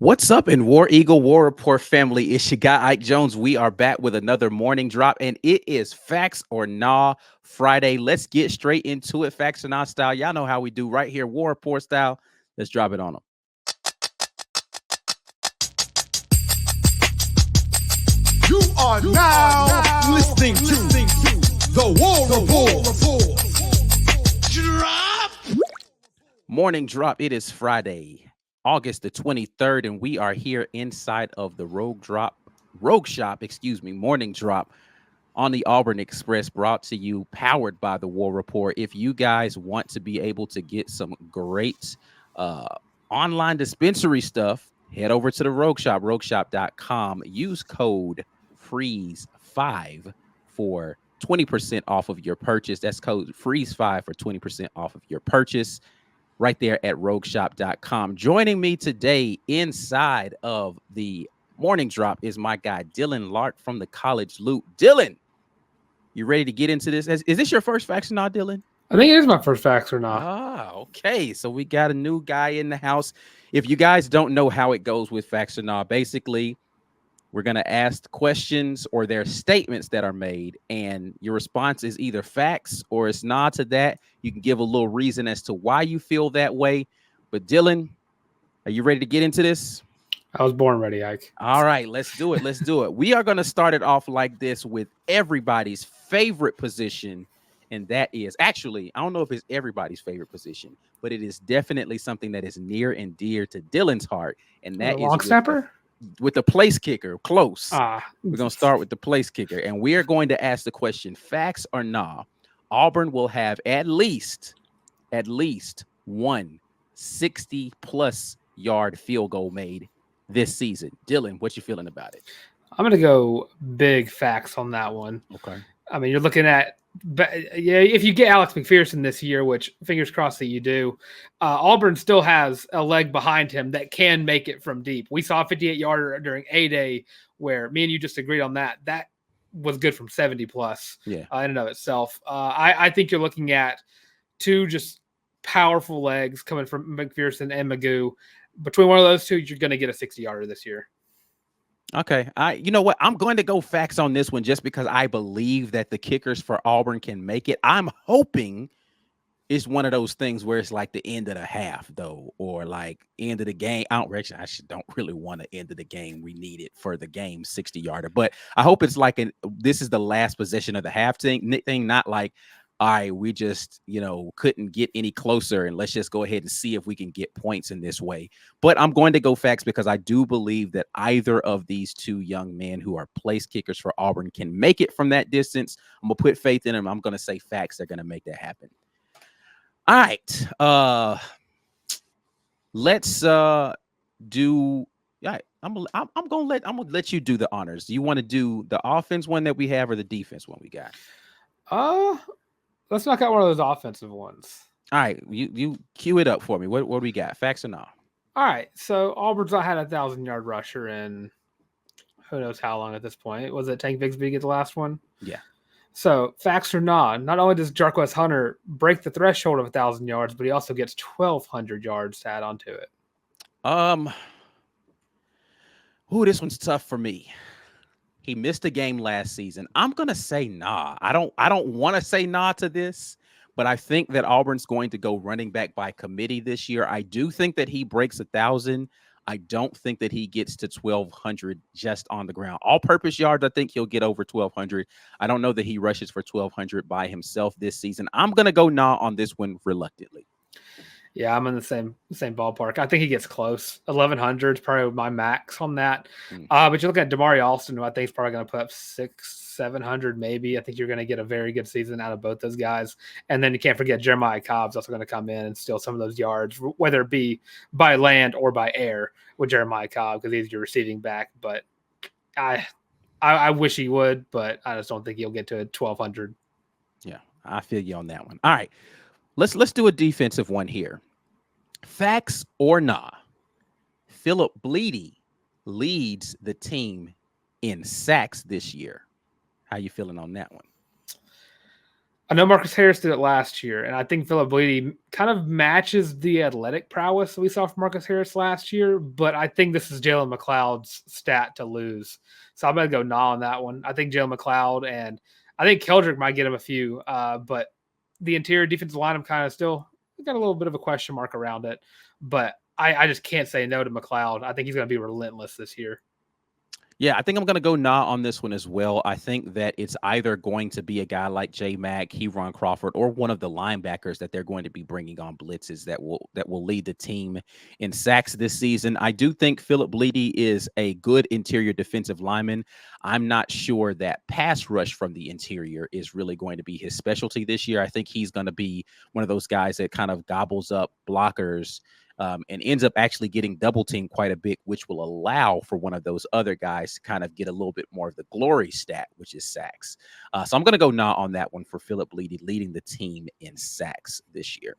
What's up in War Eagle War Report family? It's your guy Ike Jones. We are back with another morning drop, and it is Facts or Nah Friday. Let's get straight into it, Facts or Nah style. Y'all know how we do right here, War Report style. Let's drop it on them. You are now listening to the War Report. Drop. Morning drop. It is Friday, August the 23rd, and we are here inside of the Rogue Shop, morning drop on the Auburn Express, brought to you, powered by the War Report. If you guys want to be able to get some great online dispensary stuff, head over to the Rogue Shop, rogueshop.com. Use code FREEZE5 for 20% off of your purchase. That's code FREEZE5 for 20% off of your purchase right there at rogueshop.com. Joining me today inside of the morning drop is my guy, Dylan Lark from the College Loop. Dylan, you ready to get into this? Is this your first Facts or Nah, Dylan? I think it is my first Facts or Nah. Ah, okay. So we got a new guy in the house. If you guys don't know how it goes with Facts or Nah, basically, we're going to ask questions or there are statements that are made, and your response is either facts or it's nah to that. You can give a little reason as to why you feel that way. But Dylan, are you ready to get into this? I was born ready, Ike. All right, let's do it. Let's do it. We are going to start it off like this with everybody's favorite position, and that is actually, I don't know if it's everybody's favorite position, but it is definitely something that is near and dear to Dylan's heart, and that is long snapper. With the place kicker. Close. We're going to start with the place kicker, and we are going to ask the question, facts or nah, Auburn will have at least one 60-plus yard field goal made this season. Dylan, what you feeling about it? I'm going to go big facts on that one. Okay. I mean, you're looking at, if you get Alex McPherson this year, which fingers crossed that you do, Auburn still has a leg behind him that can make it from deep. We saw a 58-yarder during A-Day where me and you just agreed on that. That was good from 70-plus in and of itself. I think you're looking at two just powerful legs coming from McPherson and Magoo. Between one of those two, you're going to get a 60-yarder this year. Okay. You know what? I'm going to go facts on this one just because I believe that the kickers for Auburn can make it. I'm hoping it's one of those things where it's like the end of the half, though, or like end of the game. I don't really want to end of the game. We need it for the game 60-yarder. But I hope it's like this is the last possession of the half thing, not like, all right, we just, couldn't get any closer and let's just go ahead and see if we can get points in this way. But I'm going to go facts because I do believe that either of these two young men who are place kickers for Auburn can make it from that distance. I'm going to put faith in them. I'm going to say facts. They're going to make that happen. All right. Let's do. Yeah, I'm gonna let you do the honors. Do you want to do the offense one that we have or the defense one we got? Let's knock out one of those offensive ones. All right, you cue it up for me. What do we got? Facts or nah? All right, so Auburn's not had a 1,000-yard rusher in who knows how long at this point. Was it Tank Bigsby get the last one? Yeah. So facts or not only does Jarquez Hunter break the threshold of 1,000 yards, but he also gets 1,200 yards to add onto it. This one's tough for me. He missed a game last season. I'm going to say nah. I don't want to say nah to this, but I think that Auburn's going to go running back by committee this year. I do think that he breaks 1,000. I don't think that he gets to 1,200 just on the ground. All-purpose yards, I think he'll get over 1,200. I don't know that he rushes for 1,200 by himself this season. I'm going to go nah on this one reluctantly. Yeah, I'm in the same ballpark. I think he gets close. 1,100 is probably my max on that. But you look at Damari Alston, who I think is probably going to put up 600-700 maybe. I think you're going to get a very good season out of both those guys. And then you can't forget Jeremiah Cobb's also going to come in and steal some of those yards, whether it be by land or by air with Jeremiah Cobb, because he's your receiving back. But I wish he would, but I just don't think he'll get to 1,200. Yeah, I feel you on that one. All right. Let's do a defensive one here. Facts or nah, Philip Bleedy leads the team in sacks this year. How you feeling on that one? I know Marcus Harris did it last year, and I think Philip Bleedy kind of matches the athletic prowess that we saw from Marcus Harris last year, but I think this is Jalen McLeod's stat to lose. So I'm going to go nah on that one. I think Jalen McLeod, and I think Keldrick might get him a few, but the interior defensive line, I'm kind of still got a little bit of a question mark around it, but I just can't say no to McLeod. I think he's going to be relentless this year. Yeah, I think I'm going to go nah on this one as well. I think that it's either going to be a guy like J Mac, Heron Crawford, or one of the linebackers that they're going to be bringing on blitzes that will lead the team in sacks this season. I do think Philip Bleedy is a good interior defensive lineman. I'm not sure that pass rush from the interior is really going to be his specialty this year. I think he's going to be one of those guys that kind of gobbles up blockers and ends up actually getting double teamed quite a bit, which will allow for one of those other guys to kind of get a little bit more of the glory stat, which is sacks. So I'm going to go nah on that one for Philip Bleedy leading the team in sacks this year.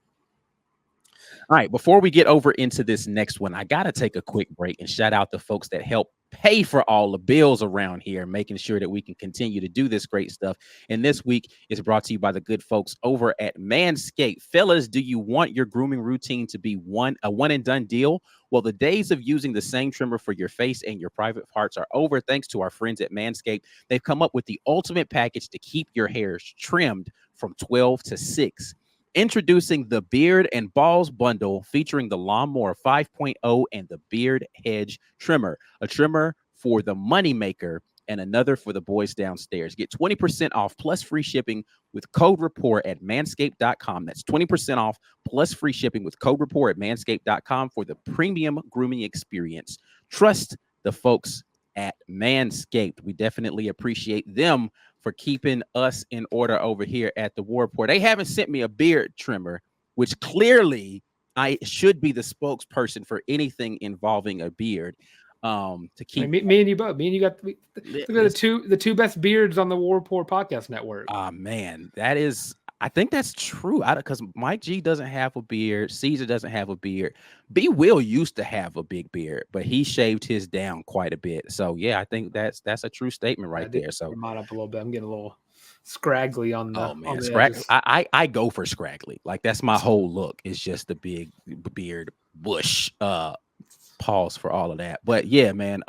All right, before we get over into this next one, I got to take a quick break and shout out the folks that help pay for all the bills around here, making sure that we can continue to do this great stuff. And this week is brought to you by the good folks over at MANSCAPED. Fellas, do you want your grooming routine to be a one and done deal? Well, the days of using the same trimmer for your face and your private parts are over thanks to our friends at MANSCAPED. They've come up with the ultimate package to keep your hairs trimmed from 12 to 6. Introducing the Beard and Balls Bundle featuring the Lawnmower 5.0 and the Beard Hedge Trimmer, a trimmer for the moneymaker and another for the boys downstairs. Get 20% off plus free shipping with code REPORT at manscaped.com. That's 20% off plus free shipping with code REPORT at manscaped.com for the premium grooming experience. Trust the folks at Manscaped. We definitely appreciate them for keeping us in order over here at the War Report. They haven't sent me a beard trimmer, which clearly I should be the spokesperson for anything involving a beard. To keep me and you both. Me and you got the two best beards on the War Report podcast network. Man, that is. I think that's true. Because Mike G doesn't have a beard, Caesar doesn't have a beard. B Will used to have a big beard, but he shaved his down quite a bit. So yeah, I think that's a true statement right there. So mine up a little bit. I'm getting a little scraggly on the. Oh man, on the scraggly. I go for scraggly. Like that's my whole look. It's just the big beard bush. Pause for all of that. But yeah, man.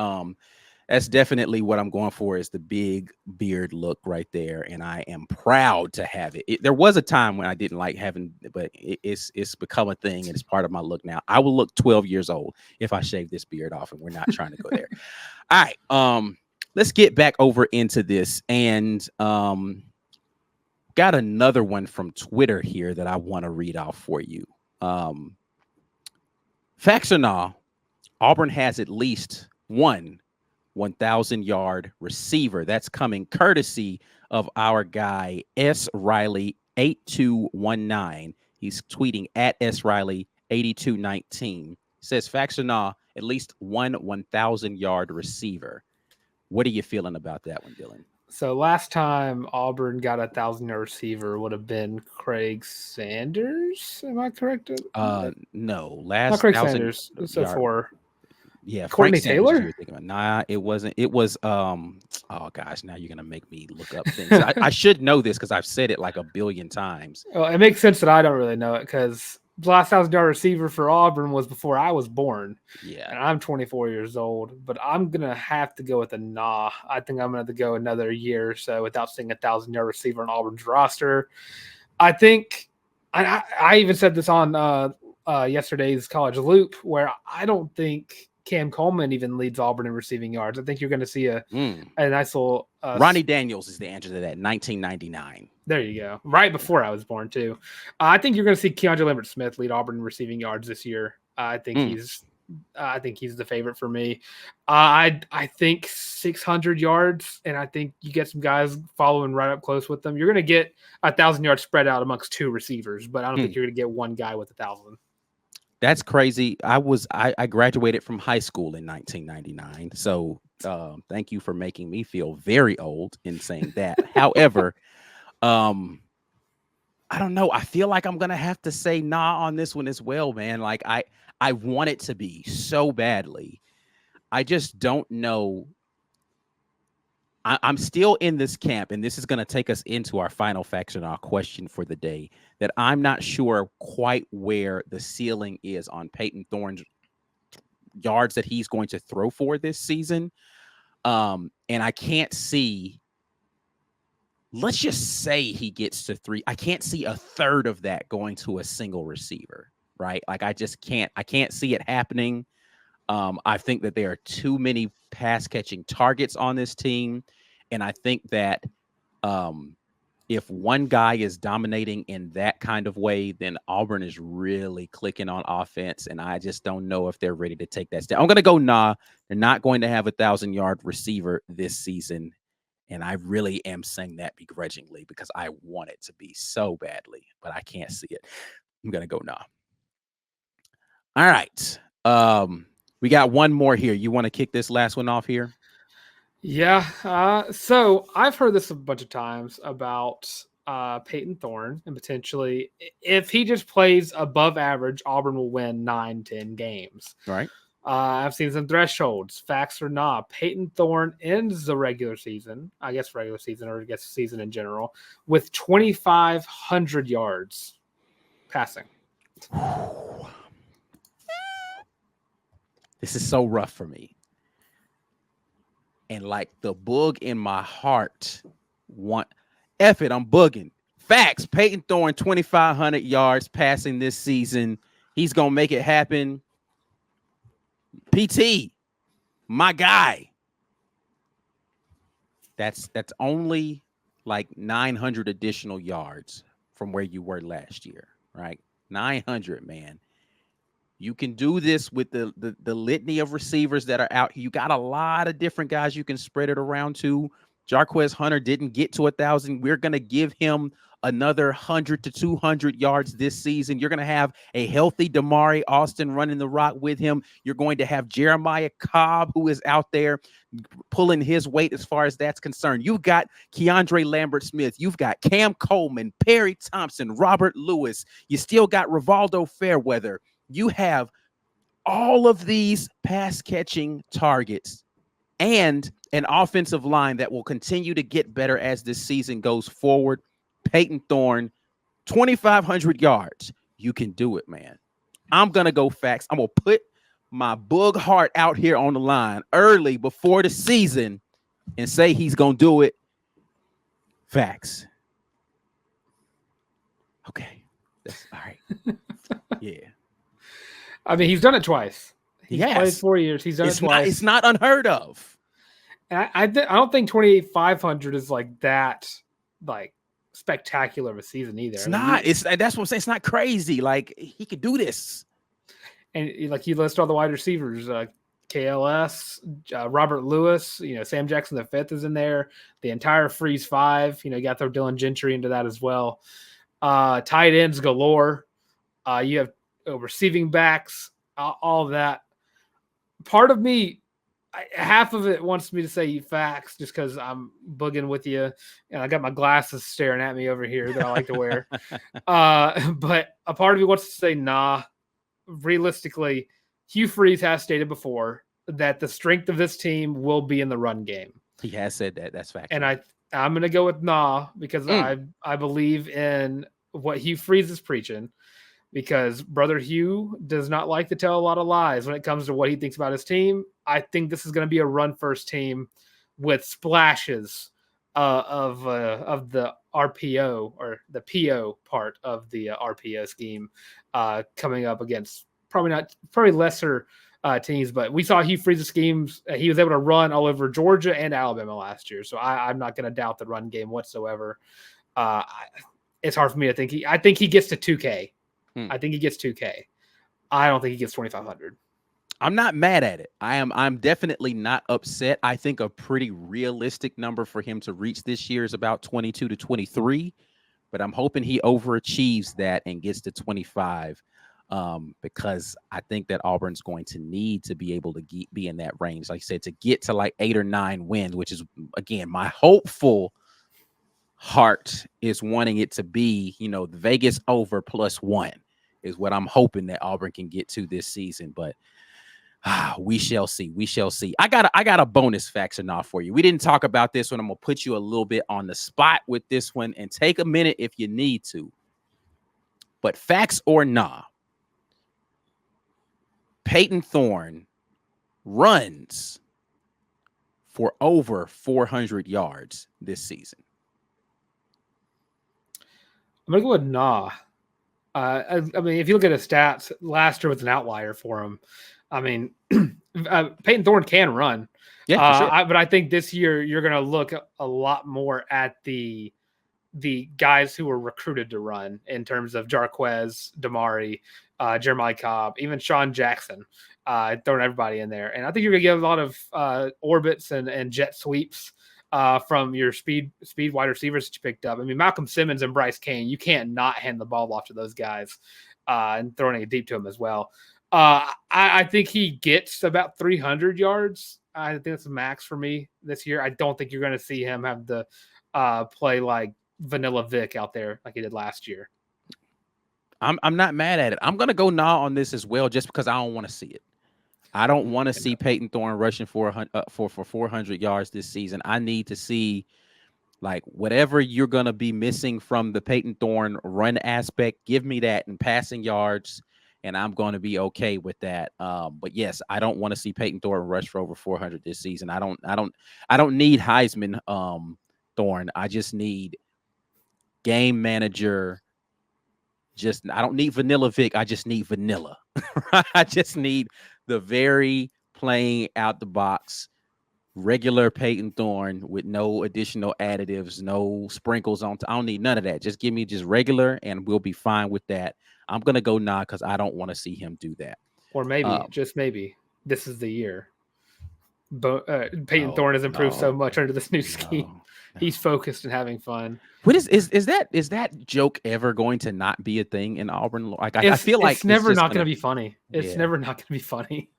That's definitely what I'm going for is the big beard look right there. And I am proud to have it. There was a time when I didn't like having, but it's become a thing and it's part of my look now. I will look 12 years old if I shave this beard off, and we're not trying to go there. All right. Let's get back over into this. And got another one from Twitter here that I want to read off for you. Facts or not, Auburn has at least one 1,000-yard receiver. That's coming courtesy of our guy, S. Riley 8219. He's tweeting at S. Riley 8219. Says, facts or not, at least one 1,000-yard receiver. What are you feeling about that one, Dylan? So last time Auburn got a 1,000-yard receiver would have been Craig Sanders. Am I correct? No, last not Craig Sanders. So for Courtney Taylor. Nah, it wasn't. It was oh gosh, now you're gonna make me look up things. I should know this because I've said it like a billion times. Well, it makes sense that I don't really know it because the last 1,000-yard receiver for Auburn was before I was born. Yeah, and I'm 24 years old, but I'm gonna have to go with a nah. I think I'm gonna have to go another year or so without seeing a 1,000-yard receiver on Auburn's roster. I think I even said this on yesterday's College Loop, where I don't think Cam Coleman even leads Auburn in receiving yards. I think you're going to see a nice little. Ronnie Daniels is the answer to that. 1999. There you go. Right before I was born, too. I think you're going to see Keandre Lambert-Smith lead Auburn in receiving yards this year. I think he's the favorite for me. I think 600 yards, and I think you get some guys following right up close with them. You're going to get 1,000 yards spread out amongst two receivers, but I don't think you're going to get one guy with 1,000. That's crazy. I graduated from high school in 1999. So thank you for making me feel very old in saying that. However, I don't know. I feel like I'm going to have to say nah on this one as well, man. Like I want it to be so badly. I just don't know. I'm still in this camp, and this is going to take us into our final faction, our question for the day, that I'm not sure quite where the ceiling is on Payton Thorne's yards that he's going to throw for this season. And I can't see, let's just say he gets to 3. I can't see a third of that going to a single receiver, right? Like I can't see it happening. I think that there are too many pass catching targets on this team. And I think that if one guy is dominating in that kind of way, then Auburn is really clicking on offense. And I just don't know if they're ready to take that step. I'm going to go, nah, they're not going to have 1,000-yard receiver this season. And I really am saying that begrudgingly because I want it to be so badly, but I can't see it. I'm going to go, nah. All right. We got one more here. You want to kick this last one off here? Yeah. So I've heard this a bunch of times about Payton Thorne, and potentially if he just plays above average, Auburn will win 9-10 games. Right. I've seen some thresholds, facts or not. Payton Thorne ends the regular season, or I guess the season in general, with 2,500 yards passing. This is so rough for me. And like the bug in my heart, F it, I'm bugging. Facts, Payton Thorne, 2,500 yards passing this season. He's going to make it happen. PT, my guy. That's only like 900 additional yards from where you were last year, right? 900, man. You can do this with the litany of receivers that are out here. You got a lot of different guys you can spread it around to. Jarquez Hunter didn't get to 1,000. We're going to give him another 100 to 200 yards this season. You're going to have a healthy Damari Austin running the rock with him. You're going to have Jeremiah Cobb, who is out there pulling his weight as far as that's concerned. You've got Keandre Lambert-Smith. You've got Cam Coleman, Perry Thompson, Robert Lewis. You still got Rivaldo Fairweather. You have all of these pass-catching targets and an offensive line that will continue to get better as this season goes forward. Payton Thorne, 2,500 yards. You can do it, man. I'm going to go facts. I'm going to put my bug heart out here on the line early before the season and say he's going to do it. Facts. Okay. That's all right. Yeah. I mean, he's done it twice. He's Yes. played 4 years. He's done it twice. It's not unheard of. And I don't think 2,500 is like that, like spectacular of a season either. It's not. That's what I'm saying. It's not crazy. Like he could do this. And like you list all the wide receivers, KLS, Robert Lewis, Sam Jackson the fifth is in there. The entire Freeze 5, you got to throw Dylan Gentry into that as well. Tight ends galore. You have receiving backs, all of that. Part of me, half of it wants me to say facts just because I'm bugging with you, and I got my glasses staring at me over here that I like to wear. But a part of me wants to say nah. Realistically, Hugh Freeze has stated before that the strength of this team will be in the run game. He has said that. That's fact. And I'm going to go with nah because I believe in what Hugh Freeze is preaching. Because Brother Hugh does not like to tell a lot of lies when it comes to what he thinks about his team. I think this is going to be a run-first team with splashes of the RPO or the PO part of the RPO scheme coming up against probably lesser teams. But we saw Hugh Freeze's schemes. He was able to run all over Georgia and Alabama last year. So I'm not going to doubt the run game whatsoever. It's hard for me to think. I think he gets to 2K. I think he gets 2K. I don't think he gets 2,500. I'm not mad at it. I'm definitely not upset. I think a pretty realistic number for him to reach this year is about 22 to 23, but I'm hoping he overachieves that and gets to 25 because I think that Auburn's going to need to be able to be in that range. Like I said, to get to like 8 or 9 wins, which is, again, my hopeful heart is wanting it to be, the Vegas over +1 is what I'm hoping that Auburn can get to this season. But We shall see. We shall see. I got a bonus facts or not for you. We didn't talk about this one. I'm gonna put you a little bit on the spot with this one, and take a minute if you need to. But facts or nah, Payton Thorne runs for over 400 yards this season. I'm gonna go with nah. I mean, if you look at his stats, last year was an outlier for him. I mean, Payton Thorne can run. Yeah, for sure. But I think this year you're going to look a lot more at the guys who were recruited to run in terms of Jarquez, Damari, Jeremiah Cobb, even Sean Jackson, throwing everybody in there. And I think you're going to get a lot of orbits and jet sweeps from your speed wide receivers that you picked up. I mean, Malcolm Simmons and Bryce Kane, you can't not hand the ball off to those guys and throwing it deep to them as well. I think he gets about 300 yards. I think that's a max for me this year. I don't think you're going to see him have the play like Vanilla Vic out there like he did last year. I'm not mad at it. I'm going to go nah on this as well, just because I don't want to see it. I don't want to see Payton Thorne rushing for 400 yards this season. I need to see, like, whatever you're going to be missing from the Payton Thorne run aspect, give me that in passing yards, and I'm going to be okay with that. But yes, I don't want to see Payton Thorne rush for over 400 this season. I don't need Heisman Thorne. I just need game manager. I don't need Vanilla Vic. I just need vanilla. I just need the very plain out the box regular Payton Thorne with no additional additives, no sprinkles on. I don't need none of that. Just give me just regular, and we'll be fine with that. I'm gonna go nah because I don't want to see him do that. Or maybe, just maybe, this is the year. Payton Thorne has improved so much under this new scheme. He's focused and having fun. What is that joke ever going to not be a thing in Auburn? Like I feel like it's never not going to be funny. It's never not going to be funny.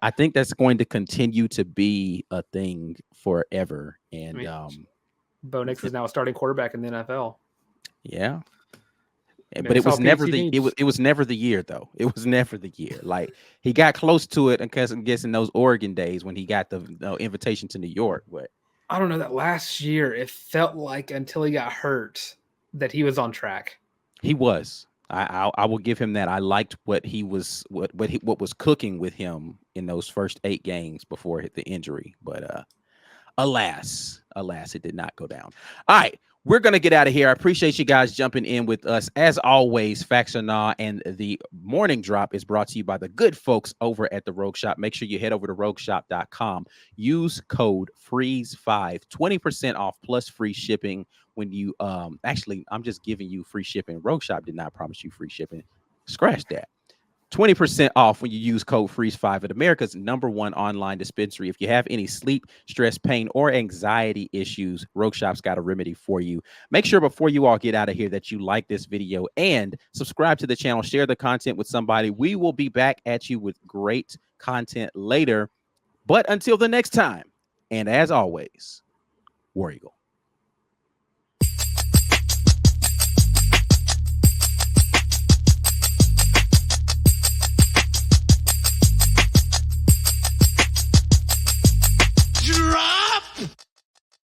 I think that's going to continue to be a thing forever. And Bo Nix is now a starting quarterback in the NFL. Yeah. But it was never it was never the year though. It was never the year. Like he got close to it, I'm guessing those Oregon days when he got the invitation to New York. But I don't know, that last year it felt like until he got hurt that he was on track. He was. I will give him that. I liked what was cooking with him in those first 8 games before the injury. But alas, it did not go down. All right. We're going to get out of here. I appreciate you guys jumping in with us. As always, Facts or Nah and the morning drop is brought to you by the good folks over at the Rogue Shop. Make sure you head over to rogueshop.com. Use code FREEZE5, 20% off plus free shipping when you actually, I'm just giving you free shipping. Rogue Shop did not promise you free shipping. Scratch that. 20% off when you use code FREEZE5 at America's #1 online dispensary. If you have any sleep, stress, pain, or anxiety issues, Rogue Shop's got a remedy for you. Make sure before you all get out of here that you like this video and subscribe to the channel. Share the content with somebody. We will be back at you with great content later. But until the next time, and as always, War Eagle.